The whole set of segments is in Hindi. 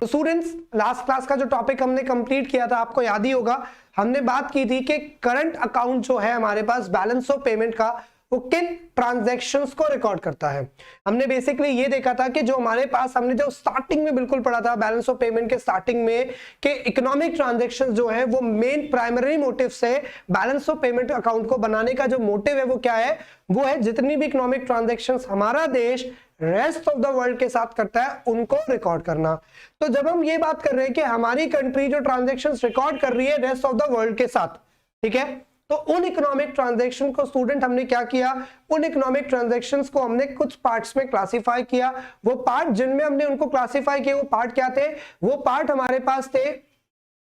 तो स्टूडेंट्स लास्ट क्लास का जो टॉपिक हमने कंप्लीट किया था आपको याद ही होगा, हमने बात की थी कि करंट अकाउंट जो है हमारे पास बैलेंस ऑफ पेमेंट का वो किन ट्रांजैक्शंस को रिकॉर्ड करता है। हमने बेसिकली ये देखा था कि जो हमारे पास हमने जो स्टार्टिंग में बिल्कुल पढ़ा था बैलेंस ऑफ पेमेंट के स्टार्टिंग में कि इकोनॉमिक ट्रांजैक्शंस जो है वो मेन प्राइमरी मोटिव से बैलेंस ऑफ पेमेंट अकाउंट को बनाने का जो मोटिव है वो क्या है, वो है जितनी भी इकोनॉमिक ट्रांजैक्शंस हमारा देश रेस्ट ऑफ द वर्ल्ड के साथ करता है उनको रिकॉर्ड करना। तो जब हम ये बात कर रहे हैं कि हमारी कंट्री जो ट्रांजैक्शंस रिकॉर्ड कर रही है रेस्ट ऑफ द वर्ल्ड के साथ, ठीक है, तो उन इकोनॉमिक ट्रांजैक्शन को स्टूडेंट हमने क्या किया, उन इकोनॉमिक ट्रांजैक्शंस को हमने कुछ पार्ट्स में क्लासिफाई किया। वो पार्ट जिनमें हमने उनको क्लासिफाई किया वो पार्ट क्या थे, वो पार्ट हमारे पास थे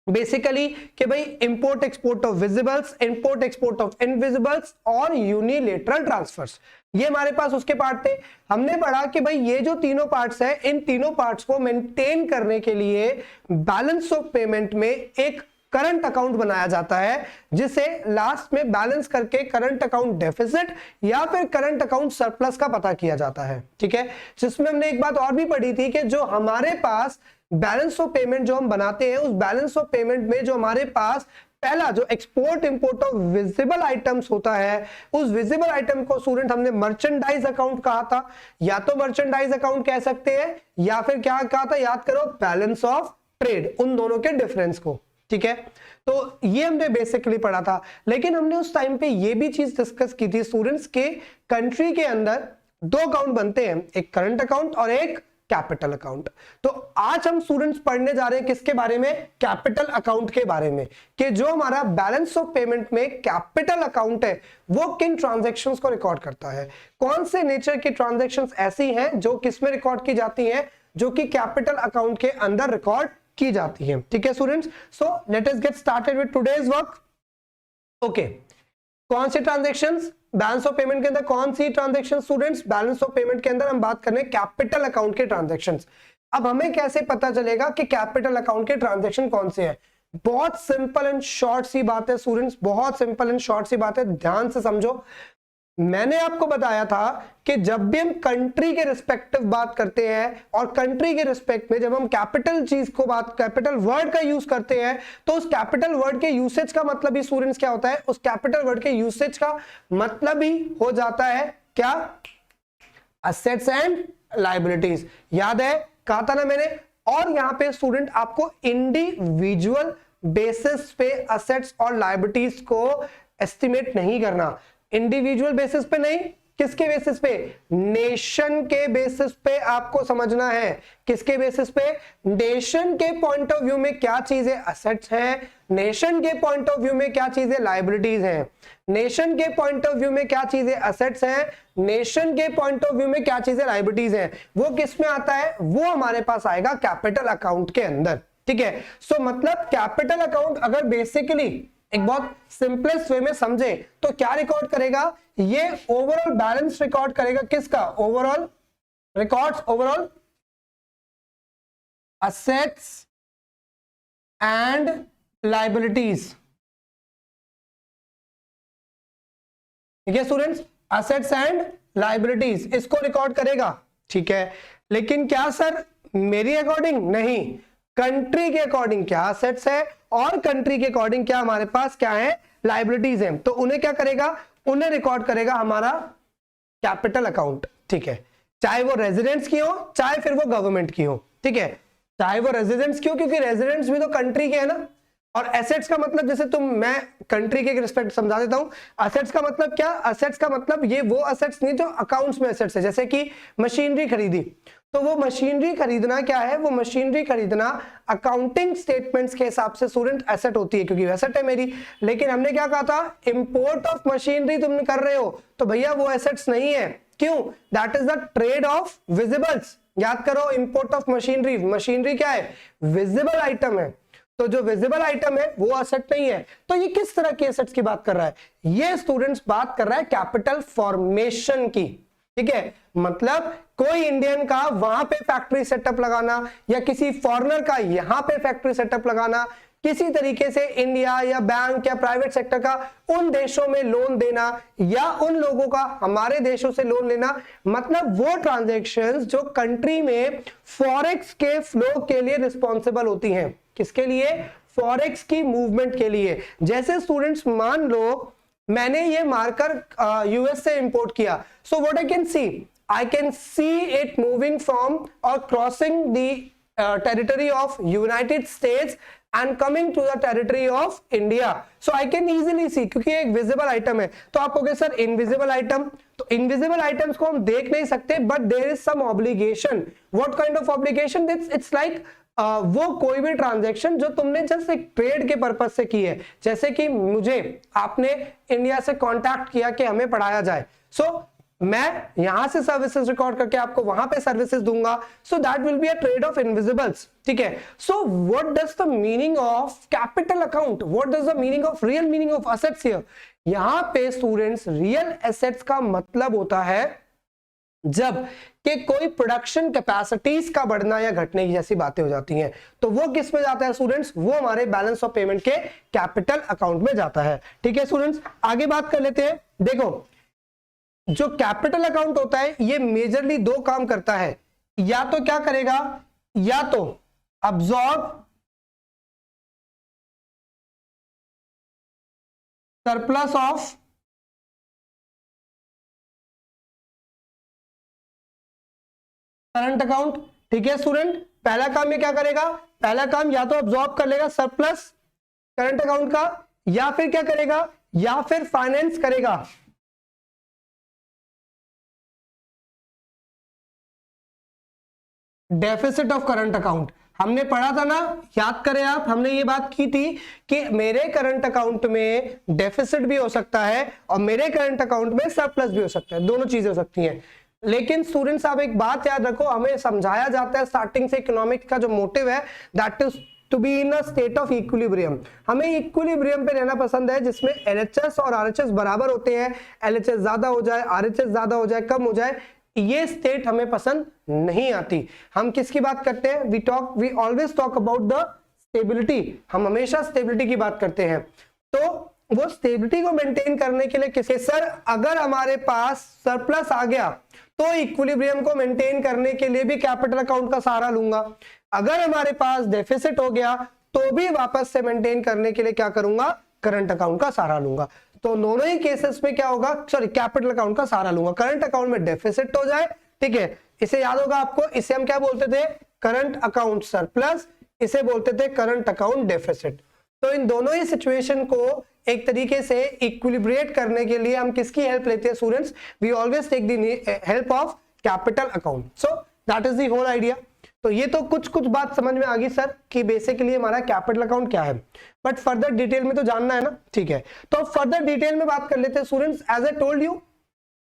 बेसिकली कि भाई import export of visibles, import export of invisibles और यूनिलेटरल ट्रांसफर्स, ये हमारे पास उसके पार्ट थे। हमने पढ़ा कि भाई ये जो तीनों पार्ट्स हैं इन तीनों पार्ट्स को मेंटेन करने के लिए बैलेंस ऑफ पेमेंट में एक करंट अकाउंट बनाया जाता है जिसे लास्ट में बैलेंस करके करंट अकाउंट डेफिसिट या फिर करंट अकाउंट सरप्लस का पता किया जाता है, ठीक है। जिसमें हमने एक बात और भी पढ़ी थी कि जो हमारे पास बैलेंस ऑफ पेमेंट जो हम बनाते हैं उस बैलेंस ऑफ पेमेंट में जो हमारे पास पहला जो export import of visible items होता है उस विजिबल आइटम को स्टूडेंट हमने मर्चेंडाइज अकाउंट कहा था, या तो मर्चेंडाइज अकाउंट कह सकते हैं या फिर क्या कहा था, याद करो, बैलेंस ऑफ ट्रेड, उन दोनों के डिफरेंस को, ठीक है। तो ये हमने बेसिकली पढ़ा था। लेकिन हमने उस टाइम पे ये भी चीज डिस्कस की थी स्टूडेंट्स के कंट्री के अंदर दो अकाउंट बनते हैं, एक करंट अकाउंट और एक कैपिटल अकाउंट। तो आज हम स्टूडेंट्स पढ़ने जा रहे हैं किसके बारे में, कैपिटल अकाउंट के बारे में, कि जो हमारा बैलेंस ऑफ पेमेंट में कैपिटल अकाउंट है वो किन ट्रांजैक्शंस को रिकॉर्ड करता है, कौन से नेचर की ट्रांजैक्शंस ऐसी हैं जो किस में रिकॉर्ड की जाती हैं, जो कि कैपिटल अकाउंट के अंदर रिकॉर्ड की जाती है, ठीक है students. So let us get started with today's work. Okay, कौन सी ट्रांजैक्शंस बैलेंस ऑफ पेमेंट के अंदर, कौन सी transaction students balance of payment के अंदर हम बात कर रहे हैं कैपिटल अकाउंट के ट्रांजैक्शंस। अब हमें कैसे पता चलेगा कि कैपिटल अकाउंट के ट्रांजैक्शन कौन से हैं, बहुत सिंपल एंड शॉर्ट सी बात है स्टूडेंट्स, बहुत सिंपल एंड शॉर्ट सी बात है, ध्यान से समझो। मैंने आपको बताया था कि जब भी हम कंट्री के रिस्पेक्टिव बात करते हैं और कंट्री के रिस्पेक्ट में जब हम कैपिटल चीज को बात, कैपिटल वर्ड का यूज करते हैं तो उस कैपिटल वर्ड के यूसेज का मतलब ही स्टूडेंट्स क्या होता है, उस कैपिटल वर्ड के यूसेज का मतलब ही हो जाता है क्या, असेट्स एंड लायबिलिटीज। याद है कहा था ना मैंने। और यहां पे स्टूडेंट आपको इंडिविजुअल बेसिस पे असेट्स और लायबिलिटीज को एस्टिमेट नहीं करना, इंडिविजुअल बेसिस पे नहीं, किसके बेसिस पे, नेशन के बेसिस पे आपको समझना है। किसके बेसिस पे, नेशन के पॉइंट ऑफ व्यू में क्या चीजें असेट्स हैं, नेशन के पॉइंट ऑफ व्यू में क्या चीजें लायबिलिटीज हैं, नेशन के पॉइंट ऑफ व्यू में क्या चीजें असेट्स हैं, नेशन के पॉइंट ऑफ व्यू में क्या चीजें लायबिलिटीज हैं, वो किस में आता है, वो हमारे पास आएगा कैपिटल अकाउंट के अंदर, ठीक है। सो मतलब कैपिटल अकाउंट अगर बेसिकली एक बहुत सिंपलेस्ट वे में समझे तो क्या रिकॉर्ड करेगा, ये ओवरऑल बैलेंस रिकॉर्ड करेगा, किसका, overall records overall assets and liabilities, ठीक है स्टूडेंट्स, असेट्स एंड लायबिलिटीज इसको रिकॉर्ड करेगा, ठीक है। लेकिन क्या सर मेरी अकॉर्डिंग, नहीं, कंट्री के अकॉर्डिंग क्या असेट्स है और कंट्री के अकॉर्डिंग क्या हमारे पास क्या है, लायबिलिटीज हैं, तो उन्हें क्या करेगा, उन्हें रिकॉर्ड करेगा हमारा कैपिटल अकाउंट, ठीक है। चाहे वो रेजिडेंट्स की हो चाहे फिर वो गवर्नमेंट की हो, ठीक है, चाहे वो रेजिडेंट्स की हो, क्योंकि रेजिडेंट्स भी तो कंट्री के है ना। और एसेट्स का मतलब जैसे मैं कंट्री के रिस्पेक्ट समझा देता हूं, असेट्स का मतलब क्या, असेट्स का मतलब ये वो असेट्स नहीं जो अकाउंट्स में असेट्स है, जैसे कि मशीनरी खरीदी, तो वो मशीनरी खरीदना क्या है, वो मशीनरी खरीदना अकाउंटिंग स्टेटमेंट्स के हिसाब से स्टूडेंट एसेट होती है, क्योंकि एसेट है मेरी। लेकिन हमने क्या कहा था, इंपोर्ट ऑफ मशीनरी तुम कर रहे हो तो भैया वो एसेट्स नहीं है, क्यों, that is the trade of visibles. याद करो, इंपोर्ट ऑफ मशीनरी, मशीनरी क्या है, विजिबल आइटम है, तो जो विजिबल आइटम है वो असेट नहीं है। तो ये किस तरह के एसेट्स की बात कर रहा है, ये स्टूडेंट्स बात कर रहा है कैपिटल फॉर्मेशन की, ठीक है। मतलब कोई इंडियन का वहां पे फैक्ट्री सेटअप लगाना या किसी फॉरेनर का यहां पे फैक्ट्री सेटअप लगाना, किसी तरीके से इंडिया या बैंक या प्राइवेट सेक्टर का उन देशों में लोन देना या उन लोगों का हमारे देशों से लोन लेना, मतलब वो ट्रांजैक्शंस जो कंट्री में फॉरेक्स के फ्लो के लिए रिस्पॉन्सिबल होती हैं। किसके लिए? फॉरेक्स की मूवमेंट के लिए। जैसे स्टूडेंट्स मान लो मैंने ये मार्कर यूएस से इंपोर्ट किया, so what I can see it moving from और crossing the territory of United States and coming to the territory of India, so I can easily see, क्योंकि एक विजिबल आइटम है। तो आप कहोगे सर इनविजिबल आइटम, तो इनविजिबल आइटम्स को हम देख नहीं सकते, but there is some obligation. What kind of obligation? It's like वो कोई भी ट्रांजैक्शन जो तुमने जस्ट एक ट्रेड के पर्पज से की है, जैसे कि मुझे आपने इंडिया से कांटेक्ट किया कि हमें पढ़ाया जाए, सो मैं यहां से सर्विसेज रिकॉर्ड करके आपको वहां पे सर्विसेज दूंगा, so that will be a trade off invisibles. ठीक है, so what does the meaning of capital account, what does the meaning of real meaning of assets here? यहां पे स्टूडेंट्स रियल एसेट्स का मतलब होता है जब कि कोई प्रोडक्शन कैपेसिटीज का बढ़ना या घटने की जैसी बातें हो जाती हैं, तो वो किस में जाता है स्टूडेंट्स? वो हमारे बैलेंस ऑफ पेमेंट के कैपिटल अकाउंट में जाता है। ठीक है स्टूडेंट्स, आगे बात कर लेते हैं। देखो जो कैपिटल अकाउंट होता है ये मेजरली दो काम करता है, या तो क्या करेगा, या तो absorb surplus of current account. ठीक है स्टूडेंट, पहला काम ये क्या करेगा? पहला काम या तो अब्सॉर्ब कर लेगा सरप्लस करंट अकाउंट का, या फिर क्या करेगा, या फिर फाइनेंस करेगा डेफिसिट ऑफ करंट अकाउंट। हमने पढ़ा था ना, याद करें आप, हमने ये बात की थी कि मेरे करंट अकाउंट में डेफिसिट भी हो सकता है और मेरे करंट अकाउंट में सरप्लस भी हो सकता है, दोनों चीजें हो सकती हैं। लेकिन स्टूडेंट्स आप एक बात याद रखो, हमें समझाया जाता है स्टार्टिंग से इकोनॉमिक्स का जो मोटिव है that is to be in a state of equilibrium. हमें इक्विलिब्रियम पे रहना पसंद है जिसमें एलएचएस और आरएचएस बराबर होते हैं, एलएचएस ज्यादा हो जाए, आरएचएस ज्यादा हो जाए, कम हो जाए, ये स्टेट हमें पसंद नहीं आती। हम किसकी बात करते हैं? We always talk about the stability, हम हमेशा स्टेबिलिटी की बात करते हैं। तो वो स्टेबिलिटी को मेंटेन करने के लिए किसके? सर अगर हमारे पास सरप्लस आ गया तो इक्विलिब्रियम को मेंटेन करने के लिए भी कैपिटल अकाउंट का सहारा लूंगा, अगर हमारे पास डेफिसिट हो गया तो भी वापस से मेंटेन करने के लिए क्या करूंगा? करंट अकाउंट का सहारा लूंगा। तो दोनों ही केसेस में क्या होगा? सॉरी, कैपिटल अकाउंट का सहारा लूंगा। करंट अकाउंट में डेफिसिट हो जाए, ठीक है, इसे याद होगा आपको, इसे हम क्या बोलते थे? करंट अकाउंट सरप्लस, इसे बोलते थे करंट अकाउंट डेफिसिट। तो इन दोनों ही सिचुएशन को एक तरीके से इक्विलिब्रेट करने के लिए हम किसकी हेल्प लेते हैं students? We always take the help of capital account. So that is the whole idea. तो ये तो कुछ बात समझ में आ गई सर कि बेसिकली हमारा कैपिटल अकाउंट क्या है, बट फर्दर डिटेल में तो जानना है ना। ठीक है, तो फर्दर डिटेल में बात कर लेते हैं students. As I told you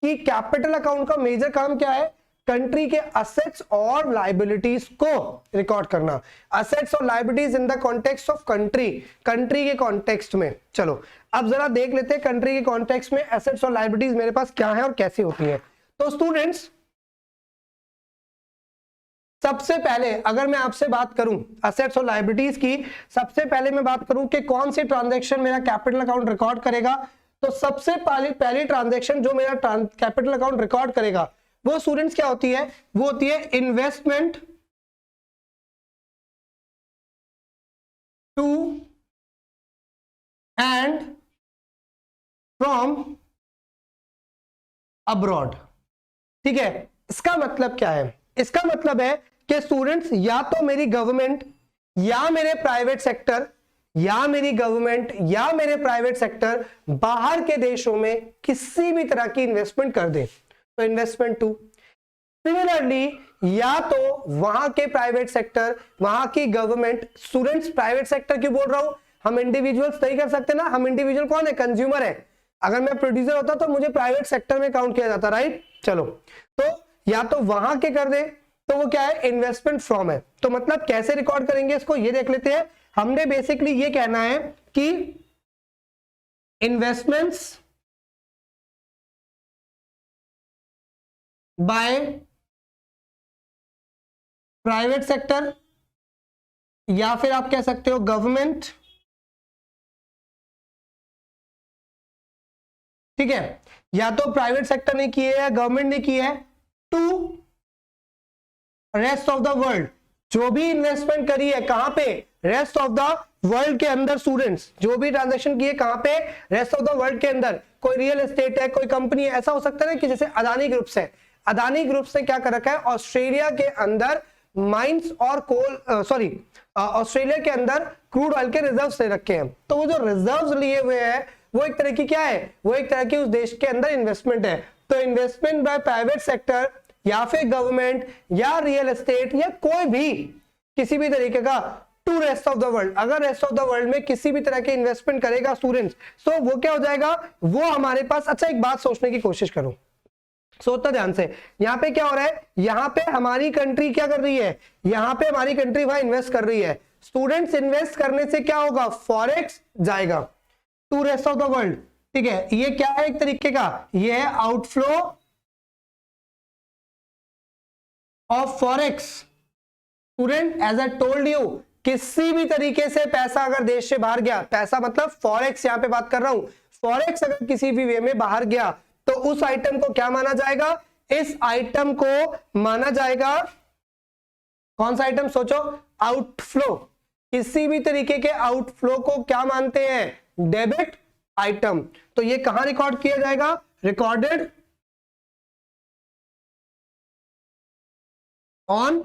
कि कैपिटल अकाउंट का मेजर काम क्या है? कंट्री के असेट्स और लायबिलिटीज को रिकॉर्ड करना। असेट्स और liabilities in the context of country के कॉन्टेक्स्ट में। चलो अब जरा देख लेते हैं कंट्री के कॉन्टेक्स्ट में असेट्स और लायबिलिटीज मेरे पास क्या है और कैसे होती है। तो स्टूडेंट्स सबसे पहले अगर मैं आपसे बात करूं असेट्स और लायबिलिटीज की, सबसे पहले मैं बात करूं कि कौन सी ट्रांजैक्शन मेरा कैपिटल अकाउंट रिकॉर्ड करेगा, तो सबसे पहली ट्रांजैक्शन जो मेरा कैपिटल अकाउंट रिकॉर्ड करेगा वो स्टूडेंट्स क्या होती है? वो होती है investment to and from abroad. ठीक है, इसका मतलब क्या है? इसका मतलब है कि स्टूडेंट्स या तो मेरी गवर्नमेंट या मेरे प्राइवेट सेक्टर या मेरी गवर्नमेंट या मेरे प्राइवेट सेक्टर बाहर के देशों में किसी भी तरह की इन्वेस्टमेंट कर दे, तो इन्वेस्टमेंट टू। सिमिलरली या तो वहां के प्राइवेट सेक्टर, वहां की गवर्नमेंट, स्टूडेंट्स प्राइवेट सेक्टर क्यों बोल रहा हूं? हम इंडिविजुअल्स नहीं कर सकते ना, हम इंडिविजुअल कौन है? कंज्यूमर है। अगर मैं प्रोड्यूसर होता तो मुझे प्राइवेट सेक्टर में काउंट किया जाता, राइट। चलो, तो या तो वहां के कर दे तो वो क्या है? इन्वेस्टमेंट फ्रॉम है। तो मतलब कैसे रिकॉर्ड करेंगे इसको, ये देख लेते हैं। हमने बेसिकली ये कहना है कि इन्वेस्टमेंट्स बाय प्राइवेट सेक्टर या फिर आप कह सकते हो गवर्नमेंट, ठीक है, या तो प्राइवेट सेक्टर ने किए है, गवर्नमेंट ने किए है, to rest of the world, जो भी इन्वेस्टमेंट करी है कहां पे, रेस्ट ऑफ द वर्ल्ड के अंदर, स्टूडेंट्स जो भी ट्रांजैक्शन किए कहां पे, रेस्ट ऑफ द वर्ल्ड के अंदर, कोई रियल एस्टेट है, कोई कंपनी है, ऐसा हो सकता है ना कि जैसे अदानी ग्रुप्स है, अदानी ग्रुप्स ने क्या कर रखा है, ऑस्ट्रेलिया के अंदर माइंस और कोल ऑस्ट्रेलिया के अंदर क्रूड ऑयल के रिजर्व्स ले रखे हैं, तो वो जो रिजर्व्स लिए हुए हैं वो एक तरह की क्या है, वो एक तरह की उस देश के अंदर इन्वेस्टमेंट है। तो इन्वेस्टमेंट बाय प्राइवेट सेक्टर या फिर गवर्नमेंट या रियल एस्टेट या कोई भी किसी भी तरीके का to rest of the world, अगर रेस्ट ऑफ द वर्ल्ड में किसी भी तरह के इन्वेस्टमेंट करेगा स्टूडेंट्स, तो वो क्या हो जाएगा, वो हमारे पास, अच्छा एक बात सोचने की कोशिश करो, सोचना ध्यान से, यहाँ पे क्या हो रहा है, यहाँ पे हमारी कंट्री क्या कर रही है, यहाँ पे हमारी कंट्री वहां इन्वेस्ट कर रही है, स्टूडेंट्स इन्वेस्ट करने से क्या होगा, फॉरेक्स जाएगा to rest of the world, ठीक है, ये क्या है एक तरीके का, ये है outflow of forex. Student as I told you, किसी भी तरीके से पैसा अगर देश से बाहर गया, पैसा मतलब फॉरेक्स यहां पे बात कर रहा हूं, फॉरेक्स अगर किसी भी वे में बाहर गया तो उस आइटम को क्या माना जाएगा, इस आइटम को माना जाएगा, कौन सा आइटम सोचो, आउटफ्लो, किसी भी तरीके के आउटफ्लो को क्या मानते हैं, डेबिट आइटम। तो ये कहां रिकॉर्ड किया जाएगा, रिकॉर्डेड ऑन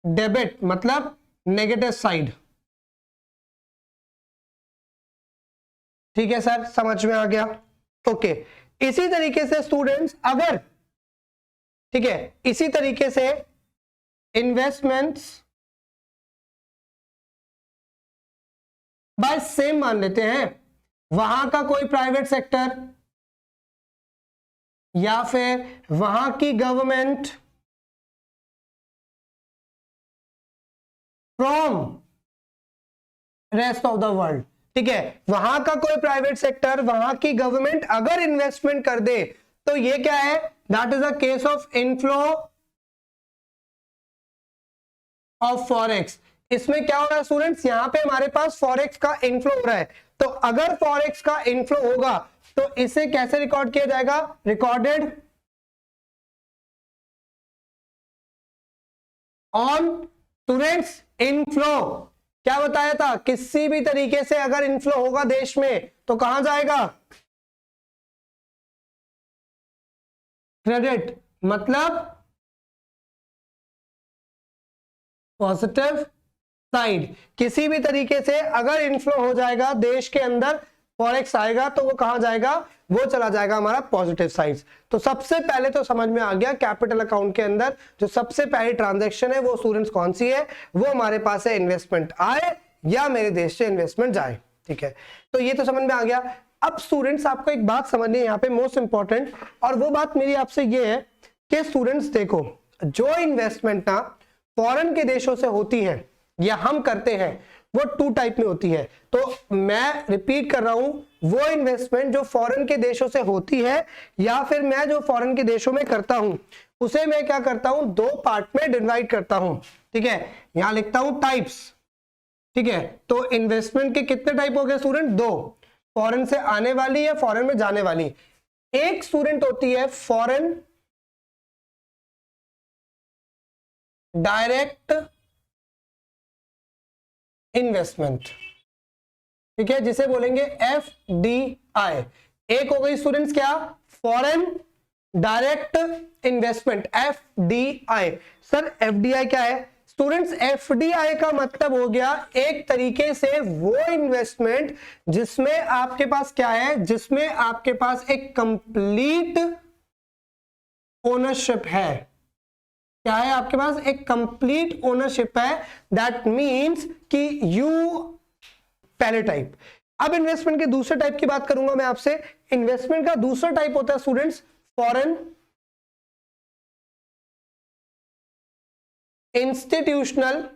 डेबिट मतलब नेगेटिव साइड, ठीक है सर, समझ में आ गया, ओके। इसी तरीके से स्टूडेंट्स अगर, ठीक है, इसी तरीके से इन्वेस्टमेंट्स बाय सेम मान लेते हैं, वहां का कोई प्राइवेट सेक्टर या फिर वहां की government from rest of the world, ठीक है, वहां का कोई प्राइवेट सेक्टर, वहां की गवर्नमेंट अगर इन्वेस्टमेंट कर दे तो ये क्या है, that is a case of inflow of forex. इसमें क्या हो रहा है स्टूडेंट्स, यहां पे हमारे पास फॉरेक्स का इनफ्लो हो रहा है, तो अगर फॉरेक्स का इनफ्लो होगा तो इसे कैसे रिकॉर्ड किया जाएगा, रिकॉर्डेड ऑन स्टूडेंट्स इनफ्लो, क्या बताया था, किसी भी तरीके से अगर इनफ्लो होगा देश में तो कहां जाएगा, क्रेडिट मतलब पॉजिटिव साइड, किसी भी तरीके से अगर इनफ्लो हो जाएगा देश के अंदर, फॉरेक्स आएगा तो वो कहां जाएगा, वो चला जाएगा हमारा पॉजिटिव साइड। तो सबसे पहले तो समझ में आ गया कैपिटल अकाउंट के अंदर जो सबसे पहली ट्रांजैक्शन है वो स्टूडेंट्स कौन सी है, वो हमारे पास है इन्वेस्टमेंट आए या मेरे देश से इन्वेस्टमेंट जाए, ठीक है, तो ये तो समझ में आ गया। अब स्टूडेंट्स आपको एक बात समझनी है यहाँ पे मोस्ट इंपॉर्टेंट, और वो बात मेरी आपसे ये है कि स्टूडेंट्स देखो, जो इन्वेस्टमेंट ना फॉरेन के देशों से होती है या हम करते हैं वो टू टाइप में होती है, तो मैं रिपीट कर रहा हूं, वो इन्वेस्टमेंट जो फॉरेन के देशों से होती है या फिर मैं जो फॉरेन के देशों में करता हूं उसे मैं क्या करता हूं, दो पार्ट में डिवाइड करता हूं, ठीक है, यहां लिखता हूं टाइप्स, ठीक है, तो इन्वेस्टमेंट के कितने टाइप हो गए स्टूडेंट, दो, फॉरेन से आने वाली या फॉरेन में जाने वाली। एक स्टूडेंट होती है फॉरेन डायरेक्ट इन्वेस्टमेंट, ठीक है, जिसे बोलेंगे FDI। एक हो गई स्टूडेंट्स क्या, foreign direct investment, FDI। Sir FDI क्या है स्टूडेंट्स, FDI का मतलब हो गया एक तरीके से वो इन्वेस्टमेंट जिसमें आपके पास क्या है, जिसमें आपके पास एक कंप्लीट ओनरशिप है, क्या है आपके पास, एक कंप्लीट ओनरशिप है, दैट मींस कि यू, पहले टाइप। अब इन्वेस्टमेंट के दूसरे टाइप की बात करूंगा मैं आपसे, इन्वेस्टमेंट का दूसरा टाइप होता है students foreign institutional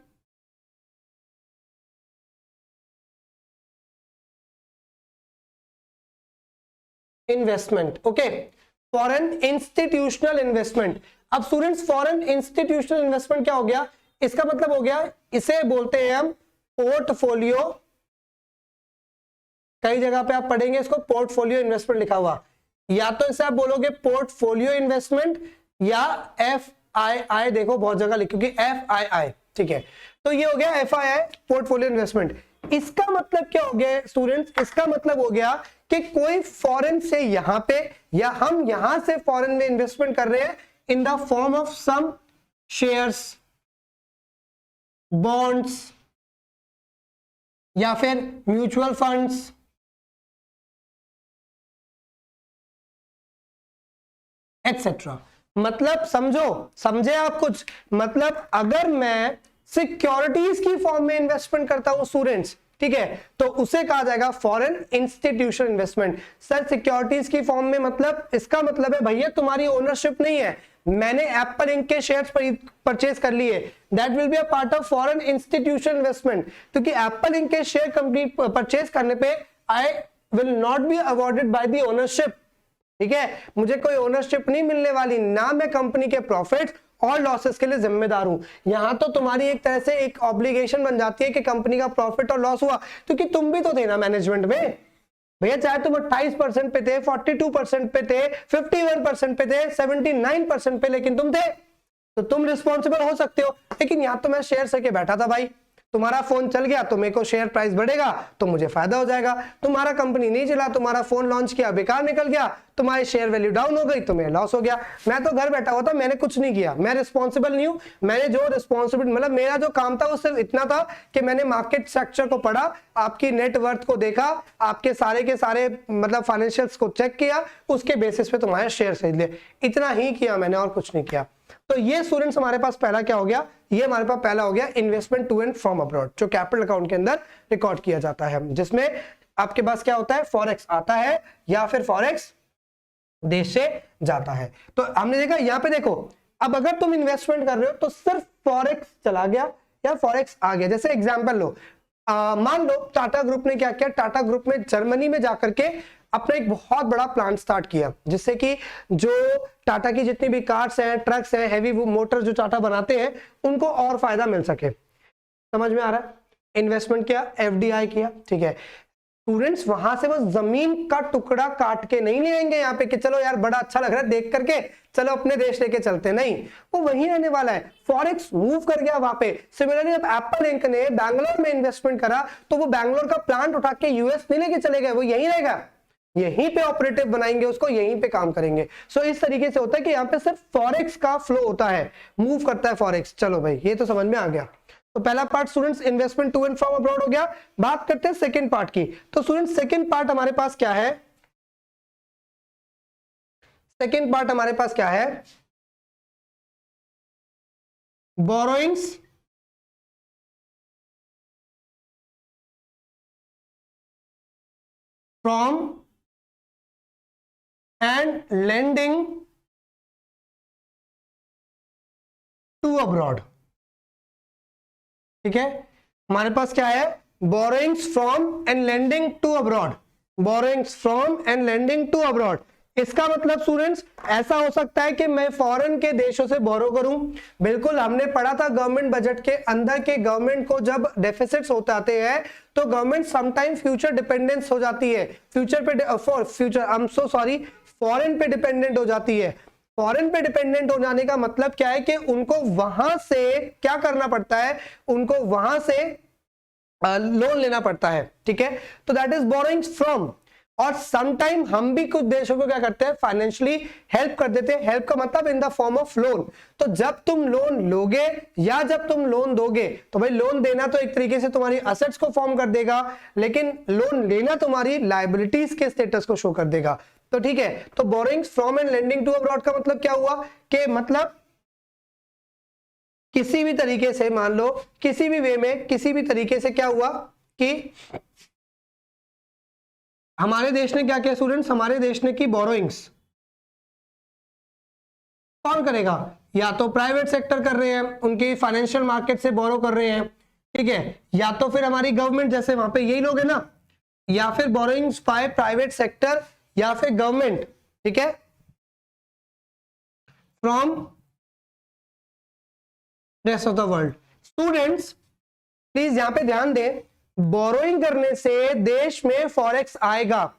investment, okay, foreign institutional investment. अब स्टूडेंट्स फॉरेन इंस्टीट्यूशनल इन्वेस्टमेंट क्या हो गया, इसका मतलब हो गया, इसे बोलते हैं हम पोर्टफोलियो, कई जगह पे आप पढ़ेंगे इसको पोर्टफोलियो इन्वेस्टमेंट लिखा हुआ, या तो इसे आप बोलोगे पोर्टफोलियो इन्वेस्टमेंट या FII, देखो बहुत जगह लिखोगे FII, ठीक है। तो ये हो गया FII, पोर्टफोलियो इन्वेस्टमेंट। इसका मतलब क्या हो गया स्टूडेंट्स, इसका मतलब हो गया कि कोई फॉरेन से यहां पे या हम यहां से फॉरेन में इन्वेस्टमेंट कर रहे हैं in the form of some shares, bonds या फिर म्यूचुअल फंड्स, एटसेट्रा। मतलब समझे आप कुछ, मतलब अगर मैं सिक्योरिटीज की फॉर्म में इन्वेस्टमेंट करता हूं स्टूडेंट्स, ठीक है, तो उसे कहा जाएगा foreign institution investment. Sir securities की फॉर्म में मतलब, इसका मतलब है भैया तुम्हारी ओनरशिप नहीं है, मैंने एप्पल इंक के शेयर्स परचेज कर लिए, that will be a part of foreign institution investment, क्योंकि एप्पल इंक के शेयर कंप्लीट परचेज करने पे I will not be awarded by the ownership, ठीक है, मुझे कोई ओनरशिप नहीं मिलने वाली, ना मैं कंपनी के प्रॉफिट्स और लॉसेस के लिए जिम्मेदार हूं। यहां तो तुम्हारी एक तरह से एक ऑब्लिगेशन बन जाती है कि कंपनी का प्रॉफिट और लॉस हुआ, क्योंकि तुम भी तो थे ना मैनेजमेंट में भैया, चाहे तुम 28% पे थे, 42% पे थे, 51% पे थे, 79% पे, लेकिन तुम थे, तो तुम रिस्पॉन्सिबल हो सकते हो। लेकिन यहां तो मैं शेयर करके बैठा था भाई, तुम्हारा फोन चल गया तो मेरे को शेयर प्राइस बढ़ेगा तो मुझे फायदा हो जाएगा, तुम्हारा कंपनी नहीं चला, तुम्हारा फोन लॉन्च किया बेकार निकल गया, तुम्हारी शेयर वैल्यू डाउन हो गई तो मेरा लॉस हो गया, मैं तो घर बैठा हुआ था, मैंने कुछ नहीं किया, मैं रिस्पॉन्सिबल नहीं हूं। मैंने जो रिस्पॉन्सिबिलिटी मतलब मेरा जो काम था वो सिर्फ इतना था कि मैंने मार्केट स्ट्रक्चर को पढ़ा, आपकी नेटवर्थ को देखा, आपके सारे के सारे मतलब फाइनेंशियल्स को चेक किया, उसके बेसिस पे तुम्हारे शेयर खरीद लिए, इतना ही किया मैंने और कुछ नहीं किया। तो ये स्टूडेंट्स हमारे पास पहला क्या हो गया, ये हमारे पास पहला हो गया investment to and from abroad, जो कैपिटल अकाउंट के अंदर रिकॉर्ड किया जाता है, जिसमें आपके पास क्या होता है, फॉरेक्स आता है या फिर फॉरेक्स देश से जाता है। तो हमने देखा यहां पे देखो, अब अगर तुम इन्वेस्टमेंट कर रहे हो तो सिर्फ फॉरेक्स चला गया या फॉरेक्स आ गया। जैसे एग्जांपल लो, मान लो टाटा ग्रुप ने क्या किया, टाटा ग्रुप में जर्मनी में जाकर के अपना एक बहुत बड़ा प्लांट स्टार्ट किया, जिससे कि जो टाटा की जितनी भी कार्स हैं, ट्रक्स हैं, हैवी मोटर जो टाटा बनाते हैं, उनको और फायदा मिल सके। समझ में आ रहा है, इन्वेस्टमेंट किया, FDI किया, ठीक है। स्टूडेंट्स वहां से वो जमीन का टुकड़ा काट के नहीं ले आएंगे यहाँ पे कि चलो यार बड़ा अच्छा लग रहा है देख करके, चलो अपने देश लेके चलते, नहीं, वो वहीं रहने वाला है। फॉरेक्स मूव कर गया वहां पे। सिमिलरली जब एप्पल इंक ने बैंगलोर में इन्वेस्टमेंट करा तो वो बैंगलोर का प्लांट उठा के US नहीं लेके चले गए, वो यहीं रहेगा, यहीं पे ऑपरेटिव बनाएंगे उसको, यहीं पे काम करेंगे। सो इस तरीके से होता है कि यहाँ पे सिर्फ फॉरेक्स का फ्लो होता है, मूव करता है फॉरेक्स। चलो भाई ये तो समझ में आ गया। तो पहला part students investment to and from abroad हो गया। बात करते हैं सेकंड पार्ट की। तो स्टूडेंट्स सेकंड पार्ट हमारे पास क्या है, सेकंड पार्ट हमारे पास क्या है, borrowings from and lending to abroad. ठीक है, हमारे पास क्या है, borrowings from and lending to abroad, borrowings from and lending to abroad. इसका मतलब स्टूडेंट्स ऐसा हो सकता है कि मैं फॉरेन के देशों से बोरो करूं। बिल्कुल, हमने पढ़ा था गवर्नमेंट बजट के अंदर के गवर्नमेंट को जब डेफिसिट्स होते आते हैं तो गवर्नमेंट समटाइम फ्यूचर डिपेंडेंस हो जाती है, फ्यूचर पे future I am so sorry foreign पे डिपेंडेंट हो जाती है। फॉरेन पे डिपेंडेंट हो जाने का मतलब क्या है कि उनको वहां से क्या करना पड़ता है, उनको वहां से लोन लेना पड़ता है। ठीक है, तो दैट इज बोरोइंग्स फ्रॉम। और समटाइम हम भी कुछ देशों को क्या करते हैं, फाइनेंशियली हेल्प कर देते हैं। हेल्प का मतलब इन द फॉर्म ऑफ लोन। तो जब तुम लोन लोगे या जब तुम लोन दोगे, तो भाई लोन देना तो एक तरीके से तुम्हारी असेट्स को फॉर्म कर देगा, लेकिन लोन लेना तुम्हारी लायबिलिटीज के स्टेटस को शो कर देगा। तो ठीक है, तो borrowings from and lending to abroad का मतलब क्या हुआ कि मतलब किसी भी तरीके से, मान लो किसी भी वे में, किसी भी तरीके से क्या हुआ कि हमारे देश ने क्या किया स्टूडेंट्स, हमारे देश ने की बोरोइंग्स। कौन करेगा, या तो प्राइवेट सेक्टर कर रहे हैं, उनकी फाइनेंशियल मार्केट से बोरो कर रहे हैं, ठीक है, या तो फिर हमारी गवर्नमेंट, जैसे वहां पे यही लोग है ना, या फिर बोरोइंग्स बाय प्राइवेट सेक्टर या फिर गवर्नमेंट, ठीक है, from rest of the world. Students please यहां पे ध्यान दें, बोरोइंग करने से देश में फॉरेक्स आएगा।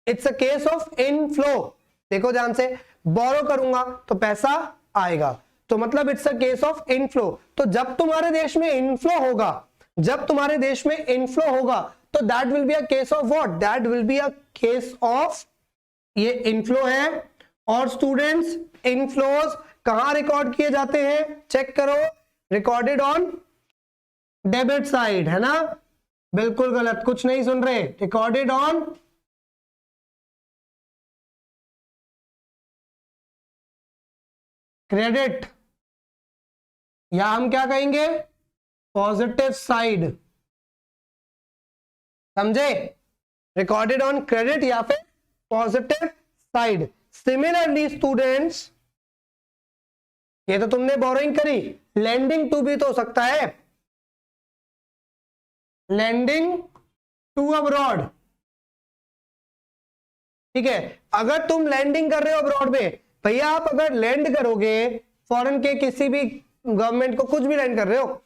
It's a case of inflow. देखो ध्यान से, बोरो करूंगा तो पैसा आएगा, तो मतलब it's a case of inflow. तो जब तुम्हारे देश में इनफ्लो होगा, जब तुम्हारे देश में इनफ्लो होगा, तो that will be a case of what, that will be a case of, ये इनफ्लो है। और स्टूडेंट्स इनफ्लोज कहां रिकॉर्ड किए जाते हैं, चेक करो, रिकॉर्डेड ऑन डेबिट साइड, है ना? बिल्कुल गलत, कुछ नहीं सुन रहे, रिकॉर्डेड ऑन क्रेडिट, या हम क्या कहेंगे, पॉजिटिव साइड, समझे? रिकॉर्डेड ऑन क्रेडिट या फिर पॉजिटिव साइड। सिमिलरली स्टूडेंट्स, ये तो तुमने बोरोइंग करी, लेंडिंग टू भी तो हो सकता है, लेंडिंग टू अब्रॉड, ठीक है? अगर तुम लैंडिंग कर रहे हो अब्रॉड में, भैया आप अगर लैंड करोगे फॉरेन के किसी भी गवर्नमेंट को, कुछ भी लैंड कर रहे हो,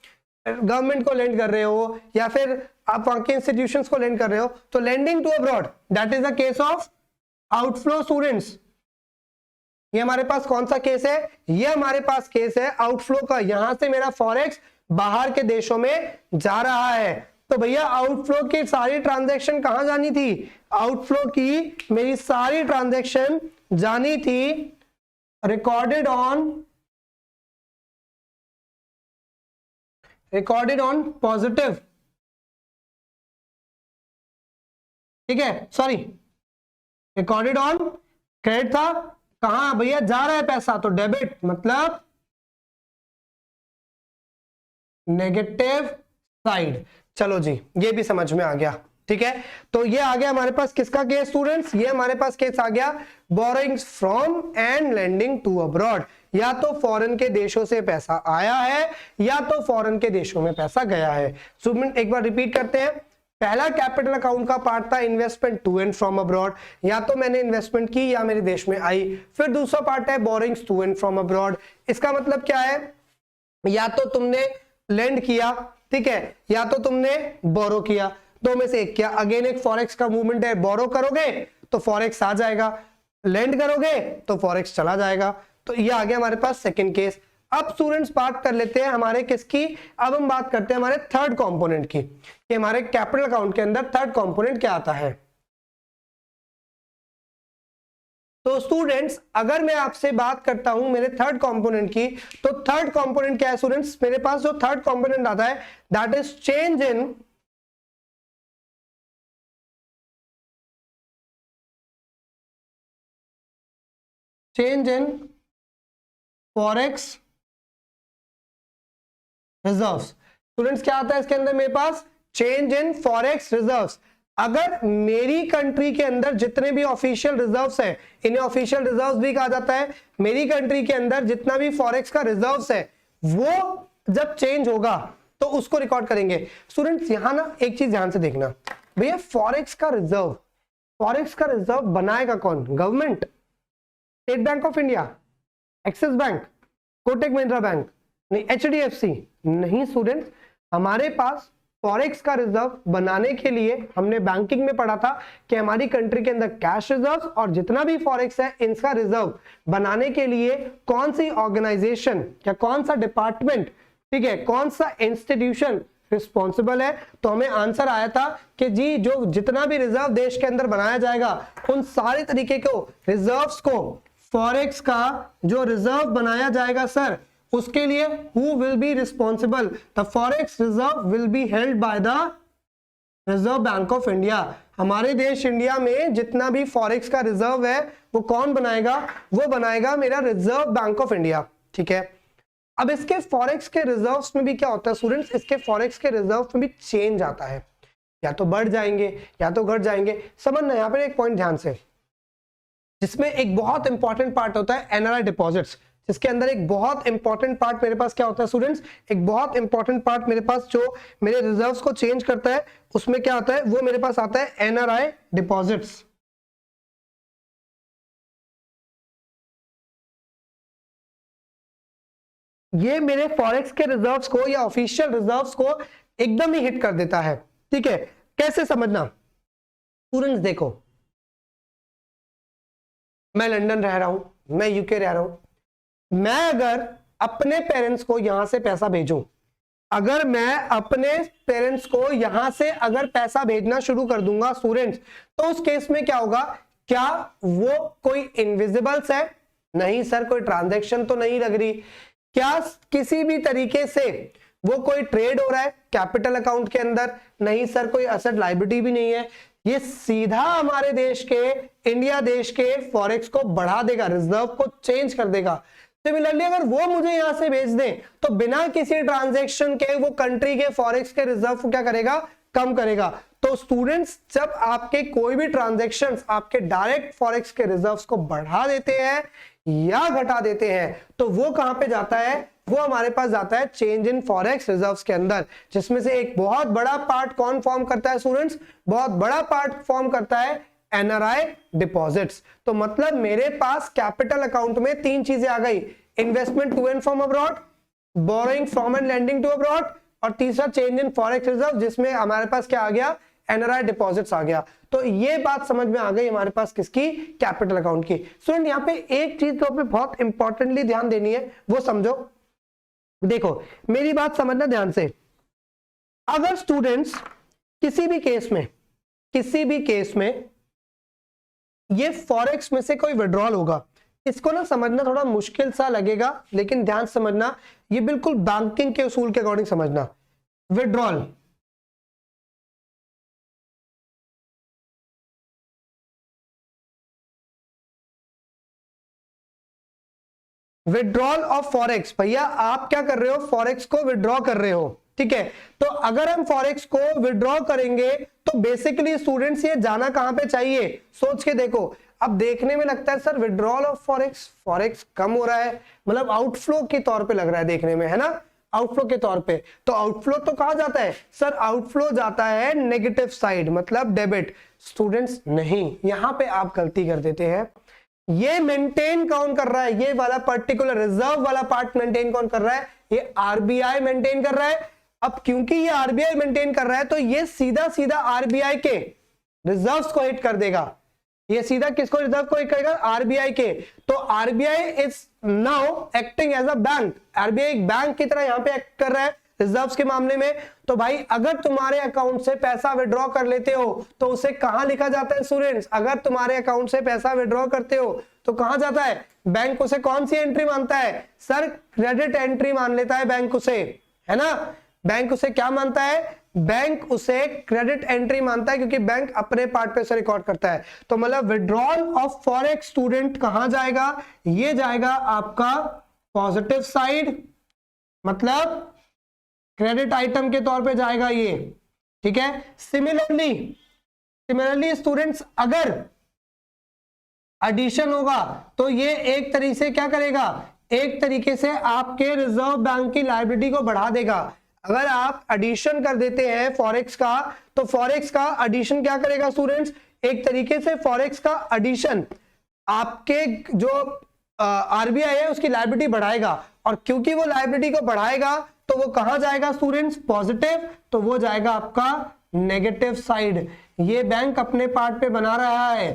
गवर्नमेंट को लैंड कर रहे हो या फिर आप वहां के इंस्टीट्यूशंस को लैंड कर रहे हो, तो lending to abroad that is the case of outflow. Students ये हमारे पास कौन सा केस है, ये हमारे पास केस है आउटफ्लो का। यहां से मेरा फॉरेक्स बाहर के देशों में जा रहा है, तो भैया आउटफ्लो की सारी ट्रांजैक्शन कहां जानी थी, आउटफ्लो की मेरी सारी ट्रांजैक्शन जानी थी रिकॉर्डेड ऑन पॉजिटिव, ठीक है, सॉरी, रिकॉर्डेड ऑन क्रेडिट था, कहां भैया जा रहा है पैसा, तो डेबिट, मतलब नेगेटिव साइड। चलो जी, ये भी समझ में आ गया, ठीक है? तो ये आ गया हमारे पास किसका केस स्टूडेंट्स, ये हमारे पास केस आ गया borrowings from and lending to abroad. या तो फॉरेन के देशों से पैसा आया है या तो फॉरेन के देशों में पैसा गया है। स्टूडेंट एक बार रिपीट करते हैं, पहला कैपिटल अकाउंट का पार्ट था investment to and from abroad, या तो मैंने इन्वेस्टमेंट की या मेरे देश में आई। फिर दूसरा पार्ट है borrowings to and from abroad. इसका मतलब क्या है, या तो तुमने लेंड किया, ठीक है, या तो तुमने बोरो किया, दो में से एक किया। अगेन एक फॉरेक्स का मूवमेंट है, बोरो करोगे तो फॉरेक्स आ जाएगा, लेंड करोगे तो फॉरेक्स चला जाएगा। तो ये आ गया हमारे पास सेकंड केस। अब स्टूडेंट्स बात कर लेते हैं हमारे किसकी, अब हम बात करते हैं हमारे थर्ड कंपोनेंट की, कि हमारे कैपिटल अकाउंट के अंदर थर्ड कंपोनेंट क्या आता है। तो स्टूडेंट्स अगर मैं आपसे बात करता हूं मेरे थर्ड कंपोनेंट की, तो थर्ड कंपोनेंट क्या है स्टूडेंट्स, मेरे पास जो थर्ड कंपोनेंट आता है that is change in forex reserves. Students क्या आता है इसके अंदर, मेरे पास चेंज इन फॉरेक्स रिजर्व्स। अगर मेरी कंट्री के अंदर जितने भी ऑफिशियल रिजर्व्स है, इन्हें ऑफिशियल रिजर्व्स भी कहा जाता है, मेरी कंट्री के अंदर जितना भी फॉरेक्स का रिजर्व्स है वो जब चेंज होगा तो उसको रिकॉर्ड करेंगे। स्टूडेंट्स यहां ना एक चीज ध्यान से देखना, भैया फॉरेक्स का रिजर्व बनाएगा कौन, government, state bank of India, axis bank, Kotak Mahindra bank, नहीं एचडीएफसी, नहीं स्टूडेंट्स, हमारे पास फॉरेक्स का रिजर्व बनाने के लिए हमने बैंकिंग में पढ़ा था कि हमारी कंट्री के अंदर कैश रिजर्व और जितना भी फॉरेक्स है इनका रिजर्व बनाने के लिए कौन सी ऑर्गेनाइजेशन या कौन सा डिपार्टमेंट, ठीक है, कौन सा इंस्टीट्यूशन रिस्पॉन्सिबल है। तो हमें आंसर आया था कि जी जो जितना भी रिजर्व देश के अंदर बनाया जाएगा उन सारे तरीके को रिजर्व्स को, फॉरेक्स का जो रिजर्व बनाया जाएगा सर, उसके लिए who will be responsible, the forex reserve will be held by the reserve bank of India. हमारे देश इंडिया में जितना भी फॉरेक्स का रिजर्व है वो कौन बनाएगा, वो बनाएगा मेरा रिजर्व बैंक ऑफ इंडिया, ठीक है। अब इसके फॉरेक्स के रिजर्व्स में भी क्या होता है स्टूडेंट्स, इसके फॉरेक्स के रिजर्व्स में भी चेंज आता है, या तो बढ़ जाएंगे या तो घट जाएंगे। समझना यहाँ पर एक पॉइंट ध्यान से, जिसमें एक बहुत इंपॉर्टेंट पार्ट होता है एनआरआई डिपॉजिट्स, जिसके अंदर एक बहुत इंपॉर्टेंट पार्ट मेरे पास क्या होता है स्टूडेंट्स, एक बहुत इंपॉर्टेंट पार्ट मेरे पास जो मेरे रिजर्व्स को चेंज करता है, उसमें क्या आता है, वो मेरे पास आता है एनआरआई डिपॉजिट्स। ये मेरे फॉरेक्स के रिजर्व्स को या ऑफिशियल रिजर्व्स को एकदम ही हिट कर देता है। ठीक है, कैसे समझना स्टूडेंट्स, देखो मैं लंदन रह रहा हूं, मैं यूके रह रहा हूं, मैं अगर अपने पेरेंट्स को यहां से पैसा भेजूं, अगर मैं अपने पेरेंट्स को यहां से अगर पैसा भेजना शुरू कर दूंगा स्टूडेंट्स, तो उस केस में क्या होगा, क्या वो कोई इनविजिबल्स है? नहीं सर, कोई ट्रांजैक्शन तो नहीं लग रही। क्या किसी भी तरीके से वो कोई ट्रेड हो रहा है कैपिटल अकाउंट के अंदर? नहीं सर, कोई असेट लायबिलिटी भी नहीं है। ये सीधा हमारे देश के, इंडिया देश के फॉरेक्स को बढ़ा देगा, रिजर्व को चेंज कर देगा। सिमिलरली अगर वो मुझे यहां से भेज दें तो बिना किसी ट्रांजैक्शन के वो कंट्री के फॉरेक्स के रिजर्व को क्या करेगा, कम करेगा। तो स्टूडेंट्स, जब आपके कोई भी ट्रांजैक्शंस आपके डायरेक्ट फॉरेक्स के रिजर्व्स को बढ़ा देते हैं या घटा देते हैं, तो वो कहां पे जाता है, वो हमारे पास जाता है चेंज इन फॉरेक्स रिजर्व्स के अंदर, जिसमें से एक बहुत बड़ा पार्ट कौन फॉर्म करता है स्टूडेंट्स, बहुत बड़ा पार्ट फॉर्म करता है एनआरआई डिपॉजिट्स। तो मतलब मेरे पास कैपिटल अकाउंट में तीन चीजें आ गई, investment to and from abroad, borrowing from and lending to abroad, और तीसरा चेंज इन फॉरेक्स रिजर्व, जिसमें हमारे पास क्या आ गया, एनआरआई डिपॉजिट्स आ गया। तो ये बात समझ में आ गई हमारे पास किसकी, कैपिटल अकाउंट की। स्टूडेंट यहाँ पे एक चीज तो पे बहुत इंपॉर्टेंटली ध्यान देनी है, वो समझो। देखो मेरी बात समझना ध्यान से, अगर स्टूडेंट्स किसी भी केस में ये फॉरेक्स में से कोई विड्रॉल होगा, इसको ना समझना थोड़ा मुश्किल सा लगेगा, लेकिन ध्यान समझना, ये बिल्कुल बैंकिंग के उसूल के अकॉर्डिंग समझना। विड्रॉल ऑफ फॉरेक्स, भैया आप क्या कर रहे हो, फॉरेक्स को विड्रॉ कर रहे हो। ठीक है, तो अगर हम फॉरेक्स को विड्रॉ करेंगे तो बेसिकली स्टूडेंट्स ये जाना कहां पे चाहिए, सोच के देखो। अब देखने में लगता है सर विड्रॉल ऑफ फॉरेक्स कम हो रहा है, मतलब आउटफ्लो के तौर पे लग रहा है देखने में, है ना, आउटफ्लो के तौर पे। तो आउटफ्लो तो कहा जाता है सर, आउटफ्लो जाता है नेगेटिव साइड, मतलब डेबिट। स्टूडेंट्स नहीं, यहां पे आप गलती कर देते हैं। ये मेंटेन कौन कर रहा है, ये वाला पर्टिकुलर रिजर्व वाला पार्ट मेंटेन कौन कर रहा है, ये आरबीआई मेंटेन कर रहा है। अब क्योंकि ये आरबीआई मेंटेन कर रहा है, तो ये सीधा सीधा आरबीआई के रिजर्व्स को हिट कर देगा। ये सीधा किसको, रिजर्व को हिट करेगा, आरबीआई के। तो RBI is now acting as a bank, RBI एक बैंक की तरह यहां पे एक्ट कर रहा है रिजर्व्स के मामले में। तो भाई अगर तुम्हारे अकाउंट से पैसा विड्रॉ कर लेते हो तो उसे कहां लिखा जाता है स्टूडेंट्स, अगर तुम्हारे अकाउंट से पैसा विड्रॉ करते हो तो कहां जाता है, बैंक उसे कौन सी एंट्री मानता है सर, क्रेडिट एंट्री मान लेता है बैंक उसे, है ना। बैंक उसे क्या मानता है, बैंक उसे क्रेडिट एंट्री मानता है, क्योंकि बैंक अपने पार्ट पे उसे रिकॉर्ड करता है। तो मतलब विड्रॉल ऑफ फॉरेक्स स्टूडेंट कहां जाएगा, ये जाएगा आपका पॉजिटिव साइड, मतलब क्रेडिट आइटम के तौर पे जाएगा ये। ठीक है, सिमिलरली स्टूडेंट्स अगर एडिशन होगा तो ये एक तरीके से क्या करेगा, एक तरीके से आपके रिजर्व बैंक की लायबिलिटी को बढ़ा देगा। अगर आप एडिशन कर देते हैं फॉरेक्स का, तो फॉरेक्स का एडिशन क्या करेगा स्टूडेंट्स, एक तरीके से फॉरेक्स का एडिशन आपके जो आरबीआई है उसकी लायबिलिटी बढ़ाएगा, और क्योंकि वो लायबिलिटी को बढ़ाएगा तो वो कहां जाएगा स्टूडेंट्स, पॉजिटिव, तो वो जाएगा आपका नेगेटिव साइड। ये बैंक अपने पार्ट पे बना रहा है,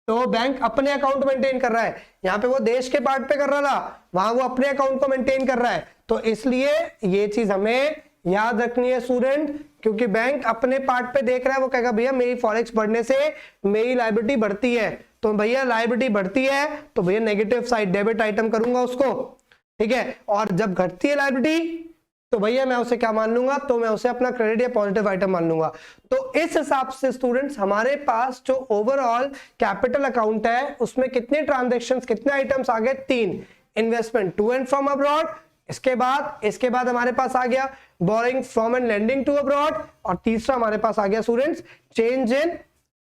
तो बैंक अपने अकाउंट मेंटेन कर रहा है, यहाँ पे वो देश के पार्ट पे कर रहा था, वहां वो अपने अकाउंट को मेंटेन कर रहा है। तो इसलिए ये चीज हमें याद रखनी है स्टूडेंट, क्योंकि बैंक अपने पार्ट पे देख रहा है, वो कहेगा भैया मेरी फॉरेक्स बढ़ने से मेरी लायबिलिटी बढ़ती है, तो भैया लायबिलिटी बढ़ती है तो भैया नेगेटिव साइड डेबिट आइटम करूंगा उसको। ठीक है, और जब घटती है लायबिलिटी तो भैया मैं उसे क्या मान लूंगा, तो मैं उसे अपना क्रेडिट या पॉजिटिव आइटम मान लूंगा। तो इस हिसाब से स्टूडेंट्स हमारे पास जो ओवरऑल कैपिटल अकाउंट है उसमें कितने ट्रांजैक्शंस, कितने आइटम्स आ गए, 3, investment to and from abroad, इसके बाद हमारे पास आ गया borrowing from and lending to abroad, और तीसरा हमारे पास आ गया students change in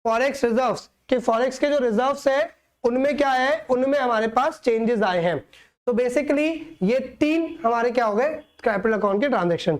forex reserves, कि फॉरेक्स के जो रिजर्व्स है उनमें क्या है, उनमें हमारे पास चेंजेस आए हैं। तो बेसिकली ये 3 हमारे क्या हो गए कैपिटल अकाउंट के ट्रांजैक्शन।